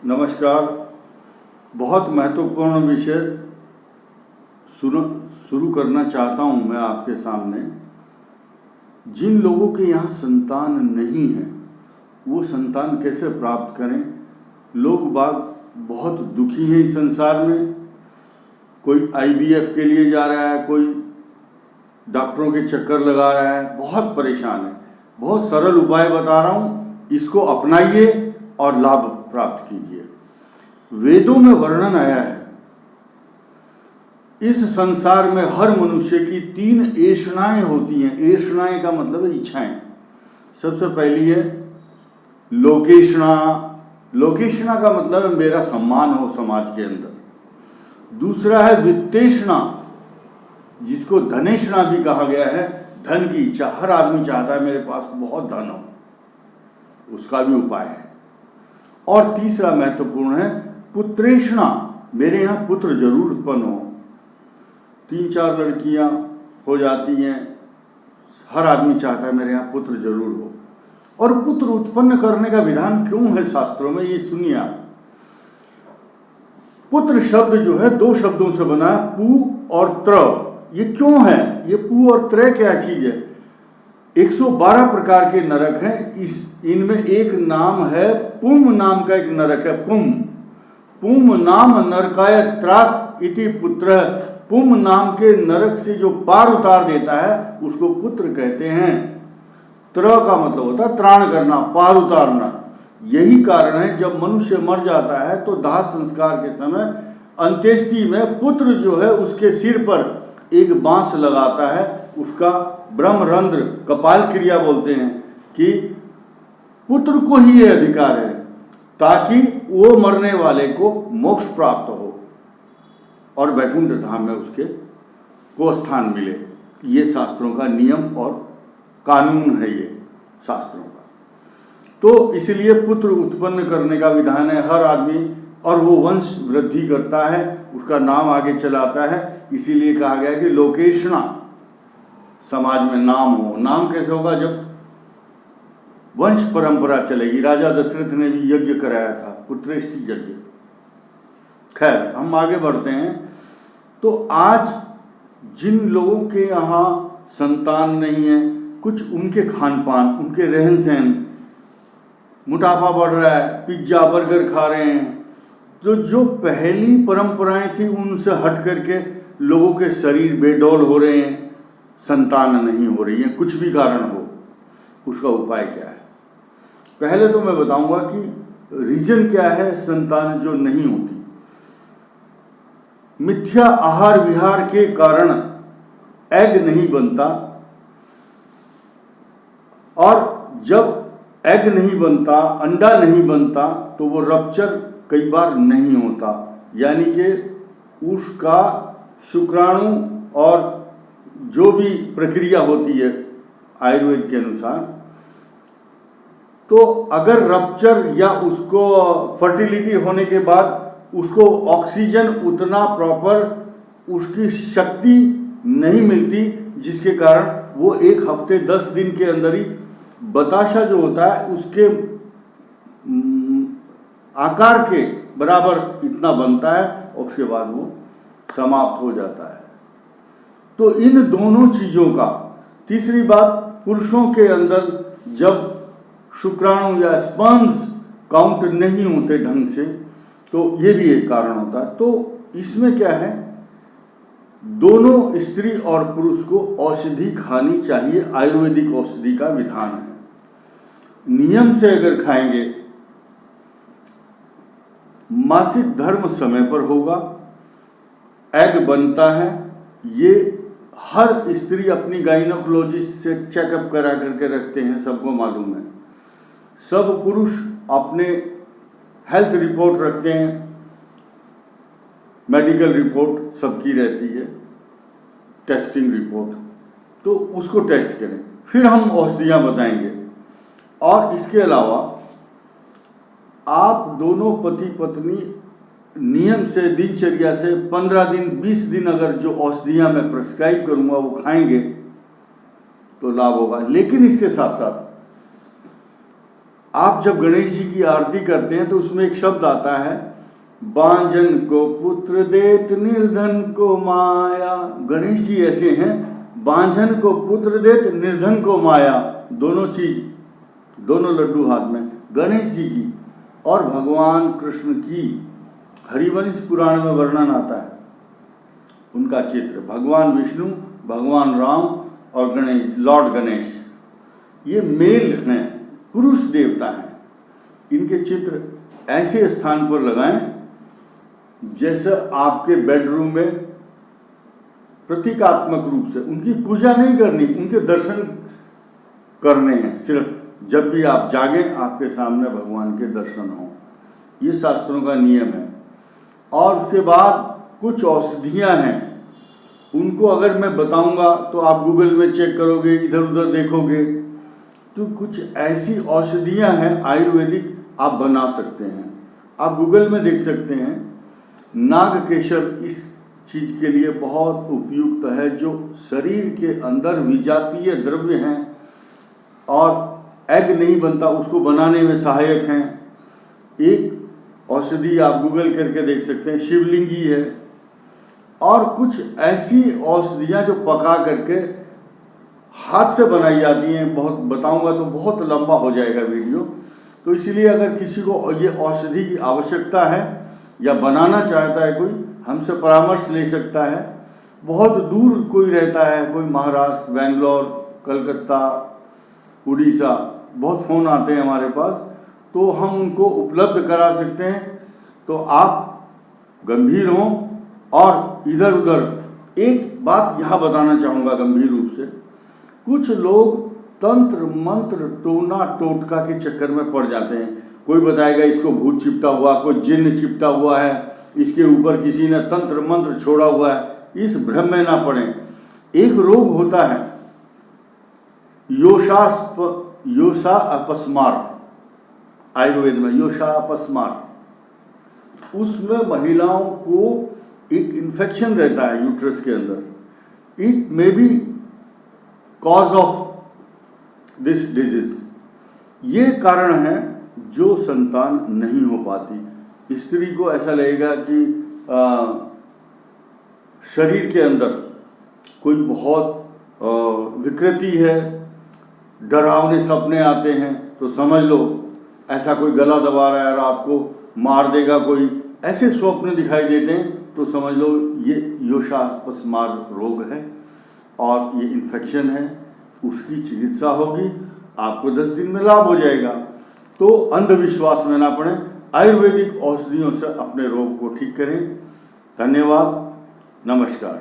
नमस्कार। बहुत महत्वपूर्ण विषय शुरू करना चाहता हूं मैं आपके सामने। जिन लोगों के यहाँ संतान नहीं है वो संतान कैसे प्राप्त करें। लोग बाग बहुत दुखी हैं इस संसार में। कोई IVF के लिए जा रहा है, कोई डॉक्टरों के चक्कर लगा रहा है, बहुत परेशान है। बहुत सरल उपाय बता रहा हूँ, इसको अपनाइए और लाभ प्राप्त कीजिए। वेदों में वर्णन आया है, इस संसार में हर मनुष्य की 3 ऐषणाएं होती हैं। ऐषणाएं का मतलब है इच्छाएं। सबसे पहली है लोकेषणा। लोकेषणा का मतलब है मेरा सम्मान हो समाज के अंदर। दूसरा है वित्तेषणा, जिसको धनेषणा भी कहा गया है। धन की इच्छा, हर आदमी चाहता है मेरे पास बहुत धन हो, उसका भी उपाय है। और तीसरा महत्वपूर्ण है पुत्रेषणा, मेरे यहाँ पुत्र जरूर उत्पन्न हो। 3-4 लड़कियां हो जाती हैं, हर आदमी चाहता है मेरे यहाँ पुत्र जरूर हो। और पुत्र उत्पन्न करने का विधान क्यों है शास्त्रों में, ये सुनिए आप। पुत्र शब्द जो है 2 शब्दों से बना है, पु और त्र। ये क्यों है? ये पु और त्र क्या चीज है? 112 प्रकार के नरक हैं। इनमें एक नाम है पुम नाम का, एक नरक है पुम। पुम नाम नरकाय त्राक इति पुत्र। पुम नाम के नरक से जो पार उतार देता है उसको पुत्र कहते हैं। त्र का मतलब होता है त्राण करना, पार उतारना। यही कारण है जब मनुष्य मर जाता है तो दाह संस्कार के समय अंत्येष्टि में पुत्र जो है उसके सिर पर एक बांस लगाता है। उसका ब्रह्मरंध्र, कपाल क्रिया बोलते हैं कि पुत्र को ही ये अधिकार है ताकि वो मरने वाले को मोक्ष प्राप्त हो और वैकुंठ धाम में उसके को स्थान मिले। ये शास्त्रों का नियम और कानून है, ये शास्त्रों का। तो इसलिए पुत्र उत्पन्न करने का विधान है हर आदमी, और वो वंश वृद्धि करता है, उसका नाम आगे चलाता है। इसीलिए कहा गया कि लोकेषणा, समाज में नाम हो। नाम कैसे होगा? जब वंश परंपरा चलेगी। राजा दशरथ ने भी यज्ञ कराया था, पुत्रेष्टि यज्ञ। खैर, हम आगे बढ़ते हैं। तो आज जिन लोगों के यहाँ संतान नहीं है, कुछ उनके खान पान, उनके रहन सहन, मोटापा बढ़ रहा है, पिज्जा बर्गर खा रहे हैं, तो जो पहली परंपराएं थी उनसे हट करके लोगों के शरीर बेडौल हो रहे हैं, संतान नहीं हो रही है, कुछ भी कारण हो। उसका उपाय क्या है? पहले तो मैं बताऊंगा कि रीजन क्या है संतान जो नहीं होती। मिथ्या आहार विहार के कारण एग नहीं बनता, और जब एग नहीं बनता, अंडा नहीं बनता, तो वो रप्चर कई बार नहीं होता। यानी कि उसका शुक्राणु और जो भी प्रक्रिया होती है आयुर्वेद के अनुसार, तो अगर रप्चर या उसको फर्टिलिटी होने के बाद उसको ऑक्सीजन उतना प्रॉपर, उसकी शक्ति नहीं मिलती, जिसके कारण वो 1 हफ्ते 10 दिन के अंदर ही बताशा जो होता है उसके आकार के बराबर इतना बनता है, और उसके बाद वो समाप्त हो जाता है। तो इन दोनों चीजों का। तीसरी बात, पुरुषों के अंदर जब शुक्राणु या स्पर्म्स काउंट नहीं होते ढंग से, तो ये भी एक कारण होता है। तो इसमें क्या है, दोनों स्त्री और पुरुष को औषधि खानी चाहिए। आयुर्वेदिक औषधि का विधान है। नियम से अगर खाएंगे, मासिक धर्म समय पर होगा, एग बनता है। ये हर स्त्री अपनी गाइनोकोलॉजिस्ट से चेकअप करा करके रखते हैं, सबको मालूम है। सब पुरुष अपने हेल्थ रिपोर्ट रखते हैं, मेडिकल रिपोर्ट सबकी रहती है, टेस्टिंग रिपोर्ट। तो उसको टेस्ट करें, फिर हम औषधियाँ बताएंगे। और इसके अलावा आप दोनों पति पत्नी नियम से, दिनचर्या से 15 दिन 20 दिन अगर जो औषधियाँ मैं प्रिस्क्राइब करूँगा वो खाएंगे, तो लाभ होगा। लेकिन इसके साथ साथ आप जब गणेश जी की आरती करते हैं तो उसमें एक शब्द आता है, बांझन को पुत्र देत निर्धन को माया। गणेश जी ऐसे हैं, बांझन को पुत्र देत निर्धन को माया, दोनों चीज, दोनों लड्डू हाथ में। गणेश जी की और भगवान कृष्ण की हरिवंश पुराण में वर्णन आता है, उनका चित्र, भगवान विष्णु, भगवान राम और गणेश, लॉर्ड गणेश, ये मेल हैं, पुरुष देवता हैं। इनके चित्र ऐसे स्थान पर लगाएं जैसे आपके बेडरूम में प्रतीकात्मक रूप से। उनकी पूजा नहीं करनी, उनके दर्शन करने हैं। सिर्फ जब भी आप जागें आपके सामने भगवान के दर्शन हों, ये शास्त्रों का नियम है। और उसके बाद कुछ औषधियाँ हैं, उनको अगर मैं बताऊंगा तो आप गूगल में चेक करोगे, इधर उधर देखोगे, तो कुछ ऐसी औषधियाँ हैं आयुर्वेदिक, आप बना सकते हैं। आप गूगल में देख सकते हैं, नागकेशर इस चीज़ के लिए बहुत उपयुक्त है, जो शरीर के अंदर विजातीय द्रव्य हैं और एग नहीं बनता, उसको बनाने में सहायक हैं। एक औषधि आप गूगल करके देख सकते हैं, शिवलिंगी है। और कुछ ऐसी औषधियाँ जो पका करके हाथ से बनाई जाती हैं, बहुत बताऊंगा तो बहुत लंबा हो जाएगा वीडियो, तो इसलिए अगर किसी को ये औषधि की आवश्यकता है या बनाना चाहता है कोई, हमसे परामर्श ले सकता है। बहुत दूर कोई रहता है, कोई महाराष्ट्र, बेंगलोर, कलकत्ता, उड़ीसा, बहुत फ़ोन आते हैं हमारे पास, तो हम उनको उपलब्ध करा सकते हैं। तो आप गंभीर हों। और इधर उधर एक बात यहाँ बताना चाहूँगा गंभीर रूप से, कुछ लोग तंत्र मंत्र टोना टोटका के चक्कर में पड़ जाते हैं। कोई बताएगा इसको भूत चिपटा हुआ, कोई जिन्न चिपटा हुआ है, इसके ऊपर किसी ने तंत्र मंत्र छोड़ा हुआ है। इस भ्रम में ना पड़े। एक रोग होता है योशा अपस्मार, आयुर्वेद में योशा अपस्मार, उसमें महिलाओं को एक इन्फेक्शन रहता है यूट्रस के अंदर। It may be cause of this disease, ये कारण है जो संतान नहीं हो पाती। स्त्री को ऐसा लगेगा कि शरीर के अंदर कोई बहुत विकृति है, डरावने सपने आते हैं, तो समझ लो ऐसा कोई गला दबा रहा है और आपको मार देगा कोई, ऐसे स्वप्न दिखाई देते हैं, तो समझ लो ये योशापस्मार रोग है और ये इन्फेक्शन है। उसकी चिकित्सा होगी, आपको 10 दिन में लाभ हो जाएगा। तो अंधविश्वास में ना पड़े, आयुर्वेदिक औषधियों से अपने रोग को ठीक करें। धन्यवाद, नमस्कार।